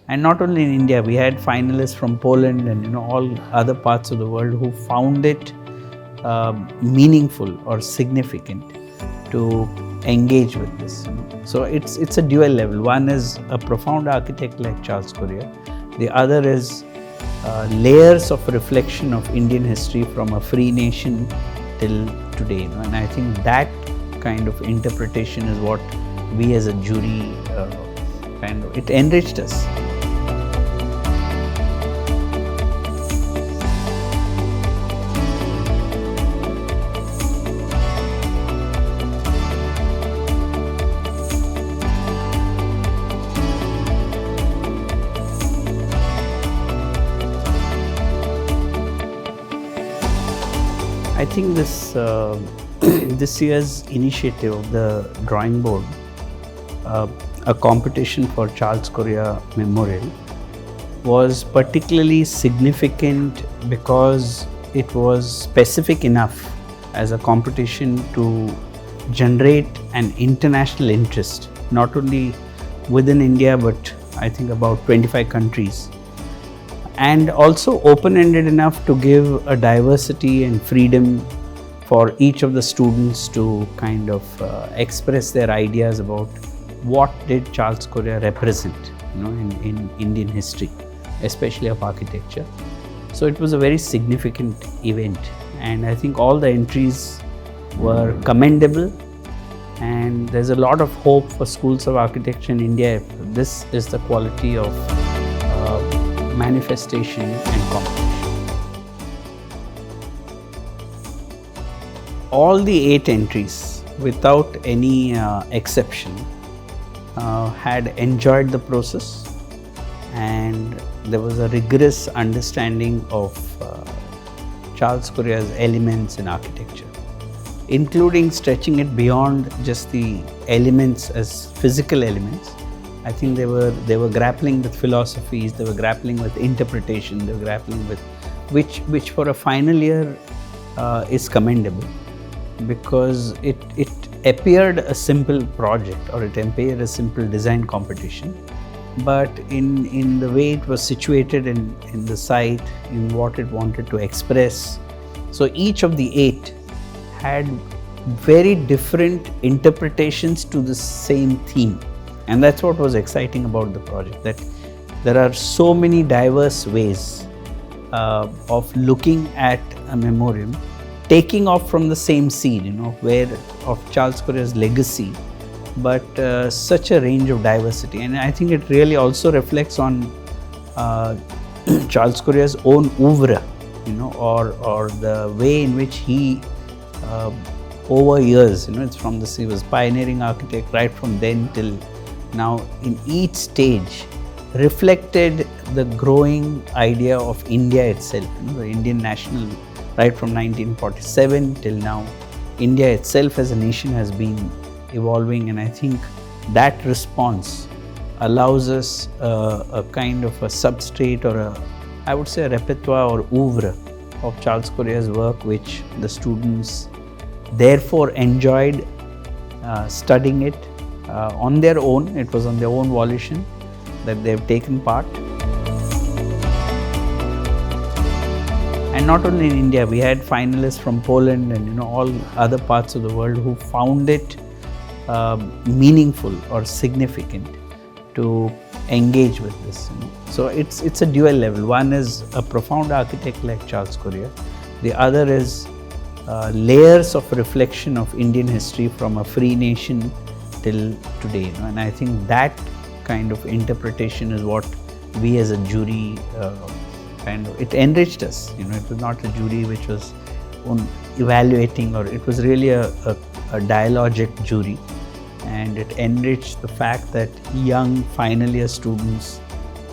And not only in India, we had finalists from Poland and all other parts of the world who found it meaningful or significant to engage with this. So it's a dual level. One is a profound architect like Charles Correa. The other is layers of reflection of Indian history from a free nation till today. And I think that kind of interpretation is what we as a jury it enriched us. I think this this year's initiative of the drawing board, a competition for Charles Correa Memorial, was particularly significant because it was specific enough as a competition to generate an international interest, not only within India but I think about 25 countries. And also open-ended enough to give a diversity and freedom for each of the students to kind of express their ideas about what did Charles Correa represent, in Indian history, especially of architecture. So it was a very significant event, and I think all the entries were commendable, and there's a lot of hope for schools of architecture in India if this is the quality of manifestation and competition. All the 8 entries, without any exception, had enjoyed the process, and there was a rigorous understanding of Charles Correa's elements in architecture, including stretching it beyond just the elements as physical elements. I think they were grappling with philosophies, they were grappling with interpretation, they were grappling with which for a final year is commendable, because it appeared a simple project, or it appeared a simple design competition, but in the way it was situated in the site, in what it wanted to express. So each of the 8 had very different interpretations to the same theme. And that's what was exciting about the project, that there are so many diverse ways of looking at a memoriam, taking off from the same seed, where of Charles Correa's legacy, but such a range of diversity. And I think it really also reflects on Charles Correa's own oeuvre, or the way in which he over years, it's from this, he was pioneering architect right from then till now, in each stage reflected the growing idea of India itself, the Indian national, right from 1947 till now. India itself as a nation has been evolving, and I think that response allows us a kind of a substrate, or I would say a repertoire or oeuvre of Charles Correa's work, which the students therefore enjoyed studying it on their own. It was on their own volition that they've taken part. And not only in India, we had finalists from Poland and all other parts of the world who found it meaningful or significant to engage with this. So it's a dual level. One is a profound architect like Charles Correa. The other is layers of reflection of Indian history from a free nation till today. And I think that kind of interpretation is what we as a jury it enriched us. It was not a jury which was evaluating, or it was really a dialogic jury, and it enriched the fact that young final year students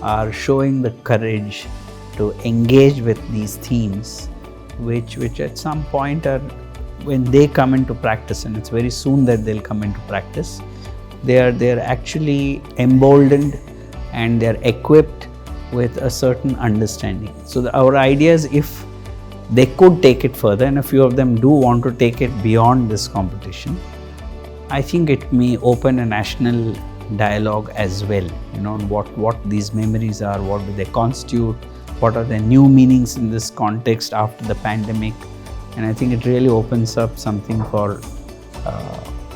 are showing the courage to engage with these themes, which at some point are, when they come into practice, and it's very soon that they'll come into practice, they're actually emboldened and they're equipped with a certain understanding. So our idea is, if they could take it further, and a few of them do want to take it beyond this competition, I think it may open a national dialogue as well, on what these memories are, what do they constitute, what are the new meanings in this context after the pandemic. And I think it really opens up something for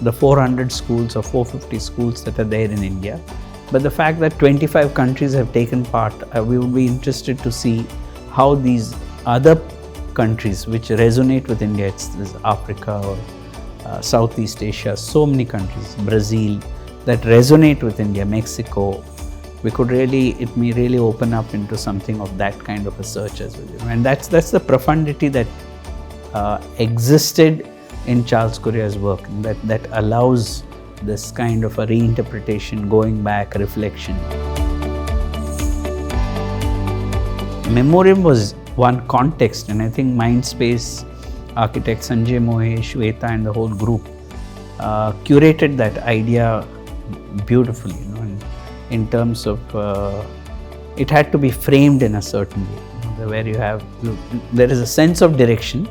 the 400 schools or 450 schools that are there in India. But the fact that 25 countries have taken part, we would be interested to see how these other countries which resonate with India, it's Africa or Southeast Asia, so many countries, Brazil, that resonate with India, Mexico, it may really open up into something of that kind of a search as well. And that's the profundity that existed in Charles Correa's work, that allows this kind of a reinterpretation, going back, reflection. Memoriam was one context, and I think Mindspace architect Sanjay Mohe, Shweta and the whole group curated that idea beautifully, in terms of it had to be framed in a certain way, where there is a sense of direction,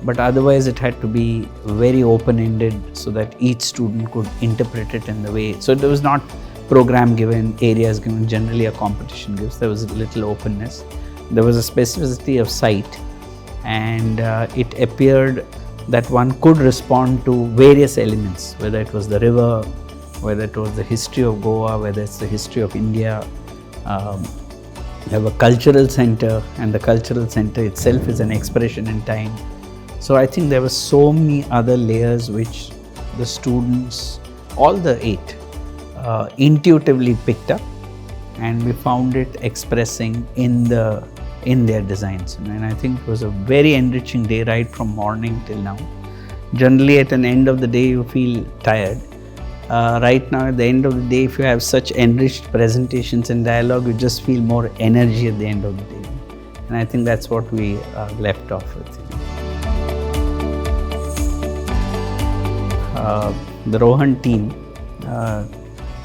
but otherwise it had to be very open-ended so that each student could interpret it in the way. So there was not program given, areas given, generally a competition gives. There was a little openness. There was a specificity of sight, and it appeared that one could respond to various elements, whether it was the river, whether it was the history of Goa, whether it's the history of India. We have a cultural center, and the cultural center itself is an expression in time. So I think there were so many other layers which the students, all the 8, intuitively picked up, and we found it expressing in their designs. And I think it was a very enriching day right from morning till now. Generally at an end of the day you feel tired. Right now at the end of the day, if you have such enriched presentations and dialogue, you just feel more energy at the end of the day. And I think that's what we left off with. The Rohan team,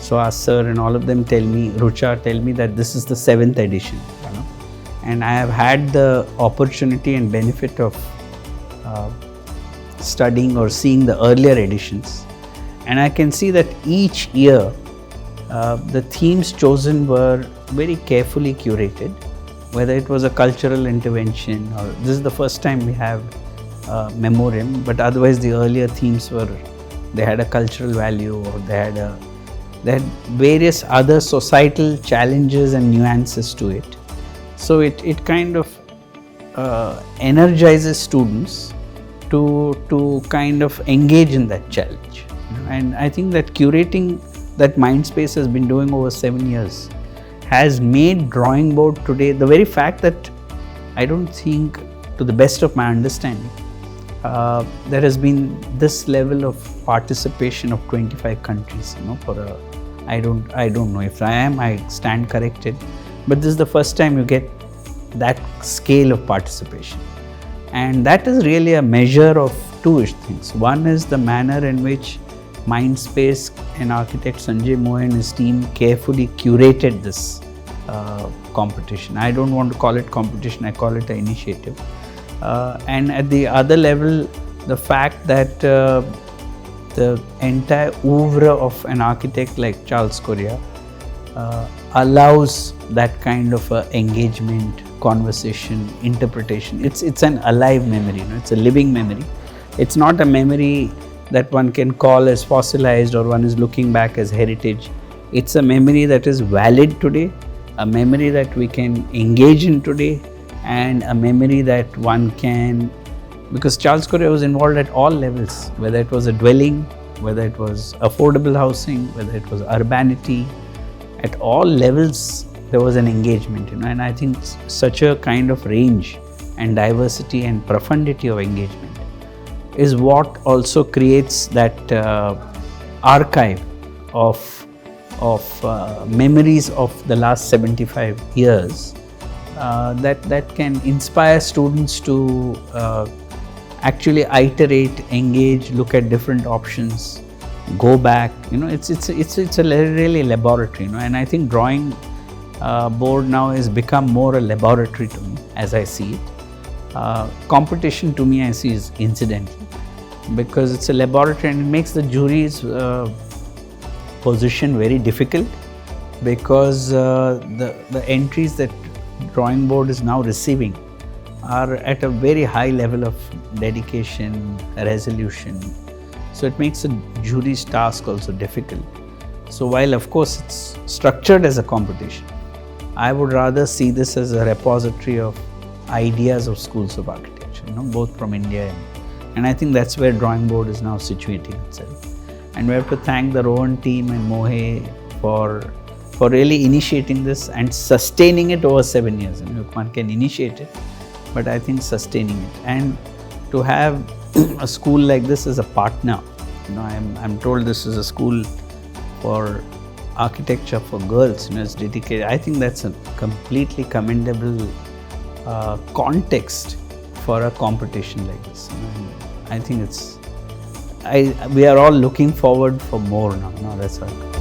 so our sir and all of them Rucha tell me that this is the 7th edition. And I have had the opportunity and benefit of studying or seeing the earlier editions. And I can see that each year the themes chosen were very carefully curated, whether it was a cultural intervention or this is the first time we have memoriam, but otherwise the earlier themes they had a cultural value, or they had various other societal challenges and nuances to it. So it kind of energizes students to kind of engage in that challenge. And I think that curating that Mindspace has been doing over 7 years has made drawing board today, the very fact that I don't think, to the best of my understanding, there has been this level of participation of 25 countries, I don't know if I stand corrected, but this is the first time you get that scale of participation. And that is really a measure of 2 things. One is the manner in which Mindspace and architect Sanjay Mohe and his team carefully curated this competition. I don't want to call it competition, I call it an initiative. And at the other level, the fact that the entire oeuvre of an architect like Charles Correa allows that kind of engagement, conversation, interpretation. It's an alive memory, it's a living memory. It's not a memory that one can call as fossilized or one is looking back as heritage. It's a memory that is valid today, a memory that we can engage in today, and a memory that one can, because Charles Correa was involved at all levels, whether it was a dwelling, whether it was affordable housing, whether it was urbanity, at all levels there was an engagement, and I think such a kind of range and diversity and profundity of engagement is what also creates that archive of memories of the last 75 years that can inspire students to actually iterate, engage, look at different options, go back. It's a really laboratory, and I think drawing board now has become more a laboratory to me as I see it. Competition to me I see is incidental, because it's a laboratory and it makes the juries position very difficult, because the entries that drawing board is now receiving are at a very high level of dedication, resolution. So it makes the jury's task also difficult. So while of course it's structured as a competition, I would rather see this as a repository of ideas of schools of architecture, both from India and I think that's where drawing board is now situating itself. And we have to thank the Rowan team and Mohe for really initiating this and sustaining it over 7 years. One can initiate it, but I think sustaining it. And to have a school like this as a partner, I'm told this is a school for architecture for girls, it's dedicated. I think that's a completely commendable context for a competition like this. I think we are all looking forward for more now. That's all.